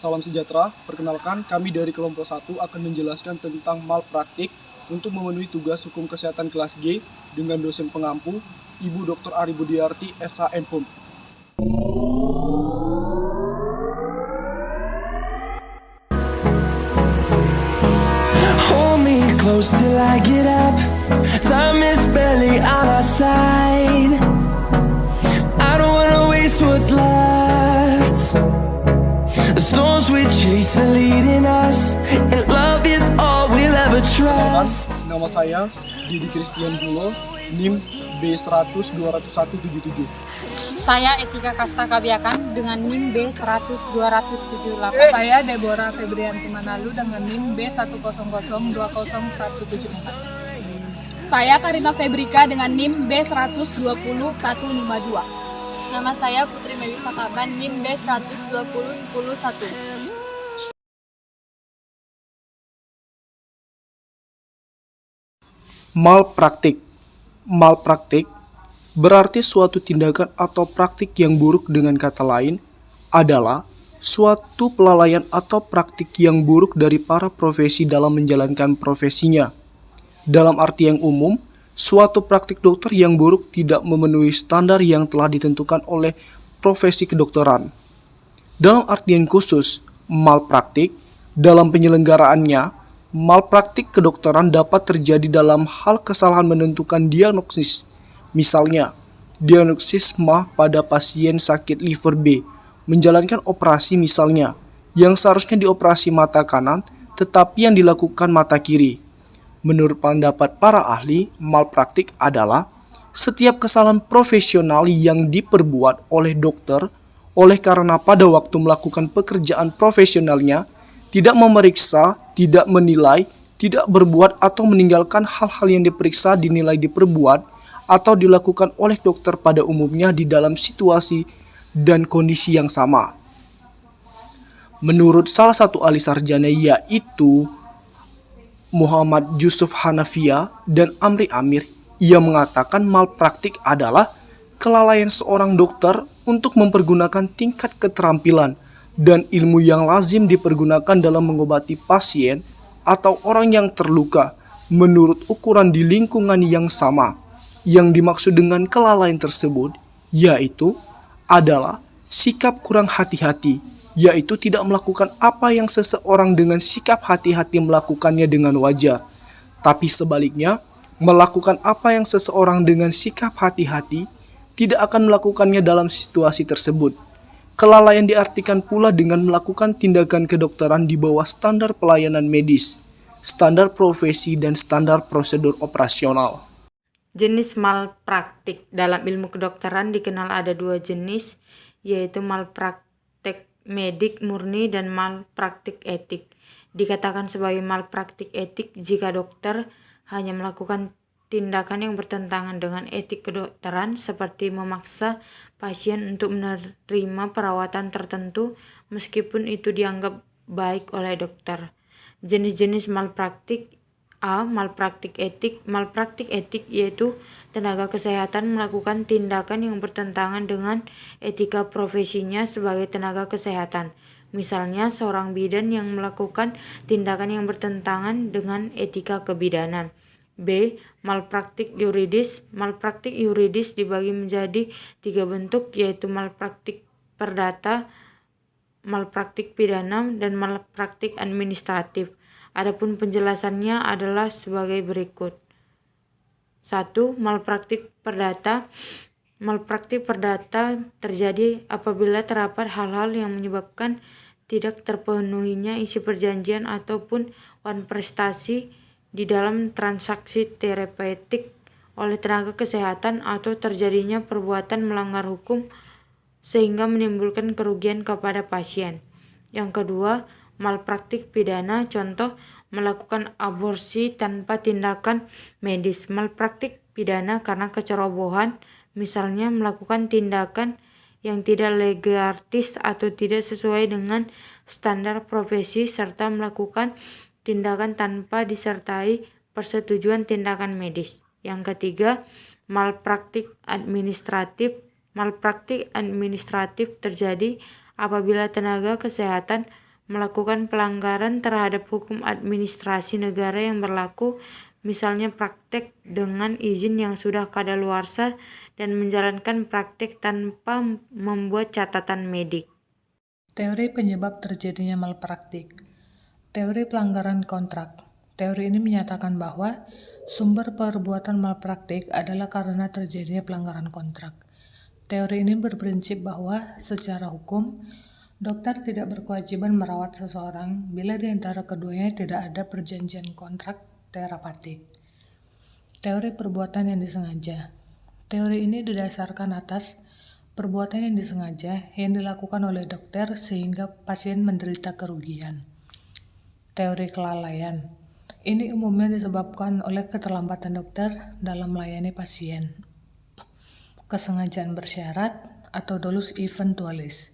salam sejahtera. Perkenalkan, kami dari kelompok 1 akan menjelaskan tentang malpraktik untuk memenuhi tugas hukum kesehatan kelas G dengan dosen pengampu, Ibu Dr. Ari Budiarti, SH MHum. Hold me close till I get up. Time is barely on our side. I don't wanna waste what's left. The storms we chase are leading us, and love is all we'll ever trust. Nama saya Didi Christian Bulo, NIM B100-20177. Saya Etika Kasta Kabiakan dengan NIM B100-278. Saya Deborah Febrianti Manalu dengan NIM B100-20174. Saya Karina Febrika dengan NIM B100-20152. Nama saya Putri Melisa Kaban, NIM B100-20-101. Malpraktik berarti suatu tindakan atau praktik yang buruk. Dengan kata lain adalah suatu pelalaian atau praktik yang buruk dari para profesi dalam menjalankan profesinya. Dalam arti yang umum, suatu praktik dokter yang buruk tidak memenuhi standar yang telah ditentukan oleh profesi kedokteran. Dalam artian khusus, malpraktik dalam penyelenggaraannya, malpraktik kedokteran dapat terjadi dalam hal kesalahan menentukan diagnosis. Misalnya, diagnosis MA pada pasien sakit liver B, menjalankan operasi misalnya, yang seharusnya dioperasi mata kanan, tetapi yang dilakukan mata kiri. Menurut pendapat para ahli, malpraktik adalah setiap kesalahan profesional yang diperbuat oleh dokter oleh karena pada waktu melakukan pekerjaan profesionalnya, tidak memeriksa, tidak menilai, tidak berbuat atau meninggalkan hal-hal yang diperiksa, dinilai, diperbuat, atau dilakukan oleh dokter pada umumnya di dalam situasi dan kondisi yang sama. Menurut salah satu ahli sarjana yaitu Muhammad Yusuf Hanafiah dan Amri Amir, ia mengatakan malpraktik adalah kelalaian seorang dokter untuk mempergunakan tingkat keterampilan dan ilmu yang lazim dipergunakan dalam mengobati pasien atau orang yang terluka menurut ukuran di lingkungan yang sama. Yang dimaksud dengan kelalaian tersebut yaitu adalah sikap kurang hati-hati, yaitu tidak melakukan apa yang seseorang dengan sikap hati-hati melakukannya dengan wajar, tapi sebaliknya melakukan apa yang seseorang dengan sikap hati-hati tidak akan melakukannya dalam situasi tersebut. Kelalaian diartikan pula dengan melakukan tindakan kedokteran di bawah standar pelayanan medis, standar profesi, dan standar prosedur operasional. Jenis malpraktik dalam ilmu kedokteran dikenal ada dua jenis, yaitu malpraktik medik murni dan malpraktik etik. Dikatakan sebagai malpraktik etik jika dokter hanya melakukan tindakan yang bertentangan dengan etik kedokteran, seperti memaksa pasien untuk menerima perawatan tertentu meskipun itu dianggap baik oleh dokter. Jenis-jenis malpraktik: A. Malpraktik etik. Malpraktik etik yaitu tenaga kesehatan melakukan tindakan yang bertentangan dengan etika profesinya sebagai tenaga kesehatan. Misalnya, seorang bidan yang melakukan tindakan yang bertentangan dengan etika kebidanan. B. Malpraktik yuridis. Malpraktik yuridis dibagi menjadi 3 bentuk, yaitu malpraktik perdata, malpraktik pidana, dan malpraktik administratif. Adapun penjelasannya adalah sebagai berikut. 1. Malpraktik perdata. Malpraktik perdata terjadi apabila terdapat hal-hal yang menyebabkan tidak terpenuhinya isi perjanjian ataupun wan prestasi di dalam transaksi terapeutik oleh tenaga kesehatan, atau terjadinya perbuatan melanggar hukum sehingga menimbulkan kerugian kepada pasien. Yang kedua, malpraktik pidana, contoh melakukan aborsi tanpa tindakan medis. Malpraktik pidana karena kecerobohan, misalnya melakukan tindakan yang tidak legalis atau tidak sesuai dengan standar profesi, serta melakukan tindakan tanpa disertai persetujuan tindakan medis. Yang ketiga, malpraktik administratif. Malpraktik administratif terjadi apabila tenaga kesehatan melakukan pelanggaran terhadap hukum administrasi negara yang berlaku, misalnya praktek dengan izin yang sudah kadaluarsa dan menjalankan praktek tanpa membuat catatan medik. Teori penyebab terjadinya malpraktik. Teori pelanggaran kontrak. Teori ini menyatakan bahwa sumber perbuatan malpraktik adalah karena terjadinya pelanggaran kontrak. Teori ini berprinsip bahwa secara hukum, dokter tidak berkewajiban merawat seseorang bila di antara keduanya tidak ada perjanjian kontrak terapeutik. Teori perbuatan yang disengaja. Teori ini didasarkan atas perbuatan yang disengaja yang dilakukan oleh dokter sehingga pasien menderita kerugian. Teori kelalaian. Ini umumnya disebabkan oleh keterlambatan dokter dalam melayani pasien. Kesengajaan bersyarat atau dolus eventualis.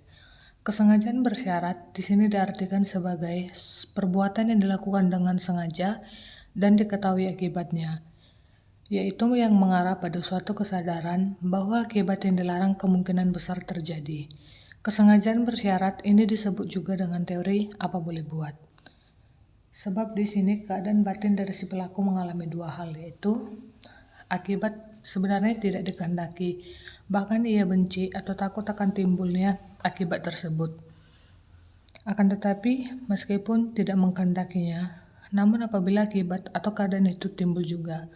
Kesengajaan bersyarat di sini diartikan sebagai perbuatan yang dilakukan dengan sengaja dan diketahui akibatnya, yaitu yang mengarah pada suatu kesadaran bahwa akibat yang dilarang kemungkinan besar terjadi. Kesengajaan bersyarat ini disebut juga dengan teori apa boleh buat. Sebab di sini keadaan batin dari si pelaku mengalami dua hal, yaitu akibat sebenarnya tidak dikehendaki, bahkan ia benci atau takut akan timbulnya akibat tersebut. Akan tetapi, meskipun tidak mengkehendakinya, namun apabila akibat atau keadaan itu timbul juga,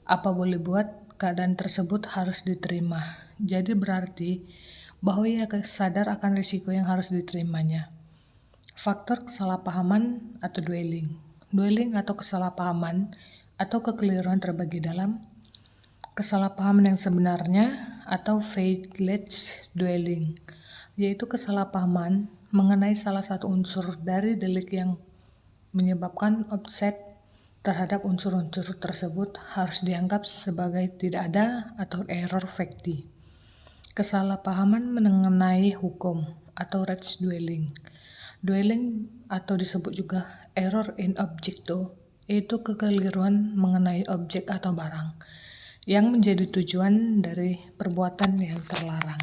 apa boleh buat, keadaan tersebut harus diterima. Jadi berarti bahwa ia sadar akan risiko yang harus diterimanya. Faktor kesalahpahaman atau dwelling. Dwelling atau kesalahpahaman atau kekeliruan terbagi dalam kesalahpahaman yang sebenarnya atau faithless dwelling, yaitu kesalahpahaman mengenai salah satu unsur dari delik yang menyebabkan objek terhadap unsur-unsur tersebut harus dianggap sebagai tidak ada atau error facti. Kesalahpahaman mengenai hukum atau res dwelling. Dwelling atau disebut juga error in objecto, yaitu kekeliruan mengenai objek atau barang yang menjadi tujuan dari perbuatan yang terlarang.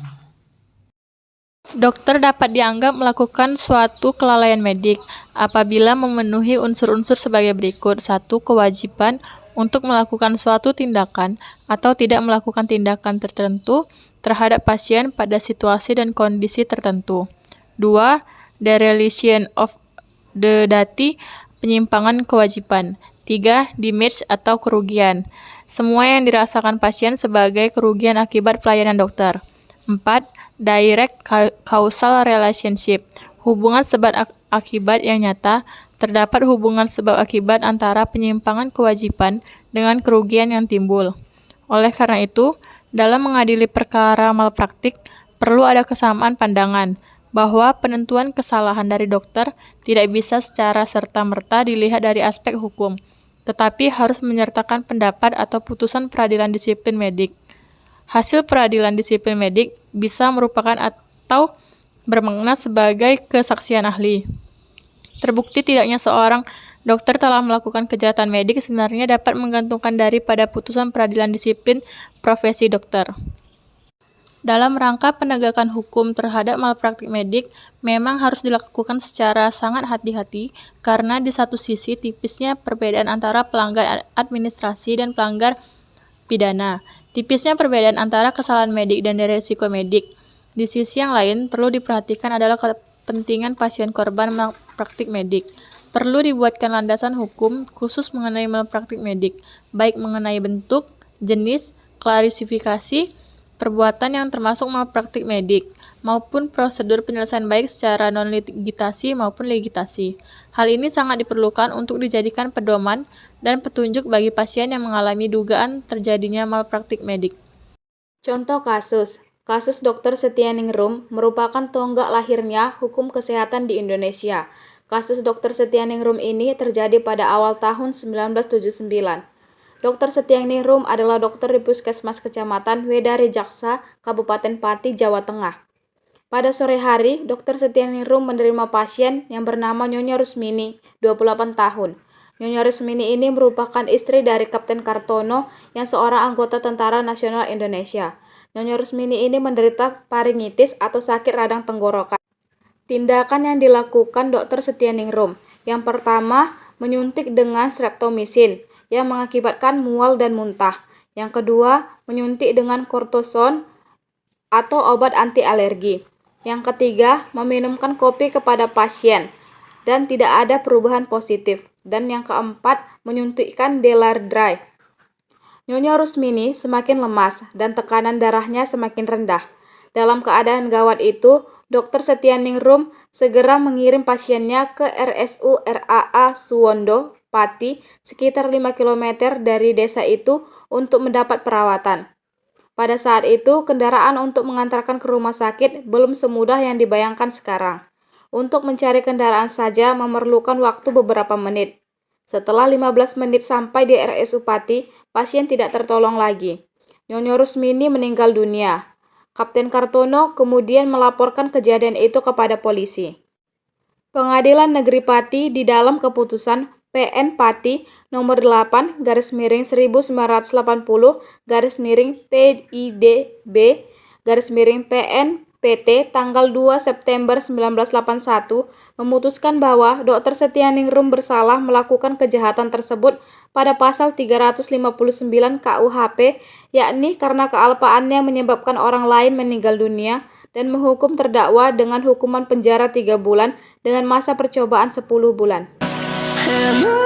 Dokter dapat dianggap melakukan suatu kelalaian medik apabila memenuhi unsur-unsur sebagai berikut. 1. Kewajiban untuk melakukan suatu tindakan atau tidak melakukan tindakan tertentu terhadap pasien pada situasi dan kondisi tertentu. 2. Dereliction of the duty, penyimpangan kewajiban. 3. Damage atau kerugian, semua yang dirasakan pasien sebagai kerugian akibat pelayanan dokter. 4. Direct causal relationship, hubungan sebab akibat yang nyata. Terdapat hubungan sebab akibat antara penyimpangan kewajiban dengan kerugian yang timbul. Oleh karena itu, dalam mengadili perkara malpraktik, perlu ada kesamaan pandangan bahwa penentuan kesalahan dari dokter tidak bisa secara serta-merta dilihat dari aspek hukum, tetapi harus menyertakan pendapat atau putusan peradilan disiplin medik. Hasil peradilan disiplin medik bisa merupakan atau bermakna sebagai kesaksian ahli. Terbukti tidaknya seorang dokter telah melakukan kejahatan medik sebenarnya dapat menggantungkan daripada putusan peradilan disiplin profesi dokter. Dalam rangka penegakan hukum terhadap malpraktik medik memang harus dilakukan secara sangat hati-hati karena di satu sisi tipisnya perbedaan antara pelanggar administrasi dan pelanggar pidana. Tipisnya perbedaan antara kesalahan medik dan resiko medik. Di sisi yang lain perlu diperhatikan adalah kepentingan pasien korban malpraktik medik. Perlu dibuatkan landasan hukum khusus mengenai malpraktik medik, baik mengenai bentuk, jenis, klasifikasi, perbuatan yang termasuk malpraktik medik, maupun prosedur penyelesaian baik secara non-ligitasi maupun ligitasi. Hal ini sangat diperlukan untuk dijadikan pedoman dan petunjuk bagi pasien yang mengalami dugaan terjadinya malpraktik medik. Contoh kasus Dr. Setianingrum merupakan tonggak lahirnya hukum kesehatan di Indonesia. Kasus Dr. Setianingrum ini terjadi pada awal tahun 1979. Dr. Setianingrum adalah dokter di Puskesmas Kecamatan Wedari Jaksa, Kabupaten Pati, Jawa Tengah. Pada sore hari, Dr. Setianingrum menerima pasien yang bernama Nyonya Rusmini, 28 tahun. Nyonya Rusmini ini merupakan istri dari Kapten Kartono yang seorang anggota Tentara Nasional Indonesia. Nyonya Rusmini ini menderita faringitis atau sakit radang tenggorokan. Tindakan yang dilakukan Dr. Setianingrum. Yang pertama, menyuntik dengan streptomisin yang mengakibatkan mual dan muntah. Yang kedua, menyuntik dengan kortison atau obat anti alergi. Yang ketiga, meminumkan kopi kepada pasien dan tidak ada perubahan positif. Dan yang keempat, menyuntikkan Delardray. Nyonya Rusmini semakin lemas dan tekanan darahnya semakin rendah. Dalam keadaan gawat itu, Dr. Setianingrum segera mengirim pasiennya ke RSU RAA Suwondo, Pati, sekitar 5 km dari desa itu untuk mendapat perawatan. Pada saat itu, kendaraan untuk mengantarkan ke rumah sakit belum semudah yang dibayangkan sekarang. Untuk mencari kendaraan saja memerlukan waktu beberapa menit. Setelah 15 menit sampai di RSU Pati, pasien tidak tertolong lagi. Nyonya Rusmini meninggal dunia. Kapten Kartono kemudian melaporkan kejadian itu kepada polisi. Pengadilan Negeri Pati di dalam keputusan PN Pati nomor 8 /1980 PIDB PN PT tanggal 2 September 1981 memutuskan bahwa Dr. Setianingrum bersalah melakukan kejahatan tersebut pada pasal 359 KUHP, yakni karena kealpaannya menyebabkan orang lain meninggal dunia, dan menghukum terdakwa dengan hukuman penjara 3 bulan dengan masa percobaan 10 bulan. And